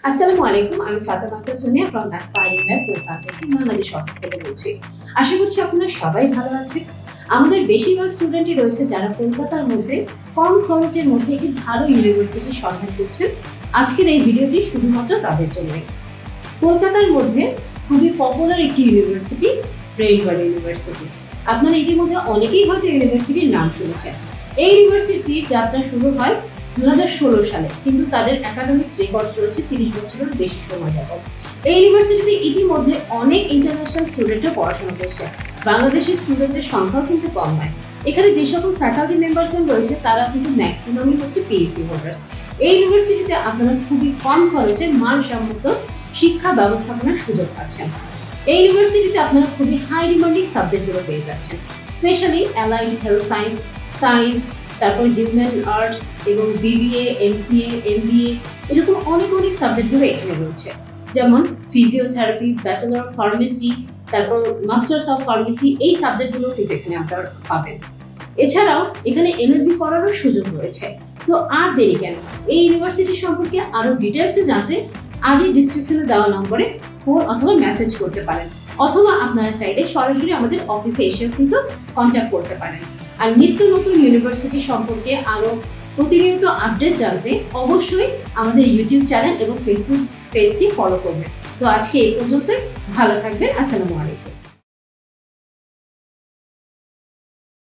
আসসালামু আলাইকুম। আমি Fatema Akter Sonia from aspiring life consultancy Bangladesh office থেকে বলছি। আশা করছি আপনারা সবাই ভালো আছেন। আমাদের বেশিরভাগ স্টুডেন্টই রয়েছে যারা কলকাতার মধ্যে কম খরচের মধ্যে একটি ভালো ইউনিভার্সিটির সন্ধান করছেন। আজকের এই ভিডিওটি শুধুমাত্র তাদের জন্যই। কলকাতার মধ্যে খুবই পপুলার একটি ইউনিভার্সিটি ব্রেইনওয়ার্ড ইউনিভার্সিটি। আপনারা ইতিমধ্যে অনেকেই হয়তো ইউনিভার্সিটির নাম শুনেছেন। এই ইউনিভার্সিটির যাত্রা শুরু হয় 2016 সালে, কিন্তু তাদের একাডেমিক রেকর্ডস রয়েছে 30 বছরের বেশি সময় যাবত। এই ইউনিভার্সিটিতে ইতিমধ্যে অনেক ইন্টারন্যাশনাল স্টুডেন্টরা পড়াশোনা করছে। বাংলাদেশের স্টুডেন্টের সংখ্যাও কিন্তু কম নয়। এখানে যে সকল ফ্যাকাল্টি মেম্বারসরা রয়েছে তারা কিন্তু ম্যাক্সিমামই হচ্ছে পিএইচডি হোল্ডার্স। এই ইউনিভার্সিটিতে আপনারা খুবই কম খরচে মানসম্মত শিক্ষা ব্যবস্থাপনার সুযোগ পাচ্ছেন। এই ইউনিভার্সিটিতে আপনারা খুবই হাই ডিমান্ডিং সাবজেক্টগুলো পেয়ে যাচ্ছেন, স্পেশালি অ্যালাইড হেলথ সায়েন্স, তারপর হিউম্যান আর্টস এবং বিবিএ, এমসিএ, এমবিএ, এরকম অনেক সাবজেক্টগুলো এখানে রয়েছে। যেমন ফিজিওথেরাপি, ব্যাচেলর অফ ফার্মেসি, তারপর মাস্টার্স অফ ফার্মেসি, এই সাবজেক্টগুলো কিন্তু এখানে আপনারা পাবেন। এছাড়াও এখানে এলএলবি করারও সুযোগ রয়েছে। তো আর দেরি কেন, এই ইউনিভার্সিটি সম্পর্কে আরো ডিটেলসে জানতে আজই ডিসক্রিপশনে দেওয়া নম্বরে ফোন অথবা মেসেজ করতে পারেন, অথবা আপনারা চাইলে সরাসরি আমাদের অফিসে এসেও কিন্তু কন্ট্যাক্ট করতে পারেন। আর নিত্য নতুন ইউনিভার্সিটি সম্পর্কে আরো প্রতিনিয়ত আপডেট জানতে অবশ্যই আমাদের ইউটিউব চ্যানেল এবং ফেসবুক পেজটি ফলো করবেন। তো আজকে এই পর্যন্তই, ভালো থাকবেন। আসসালামু আলাইকুম।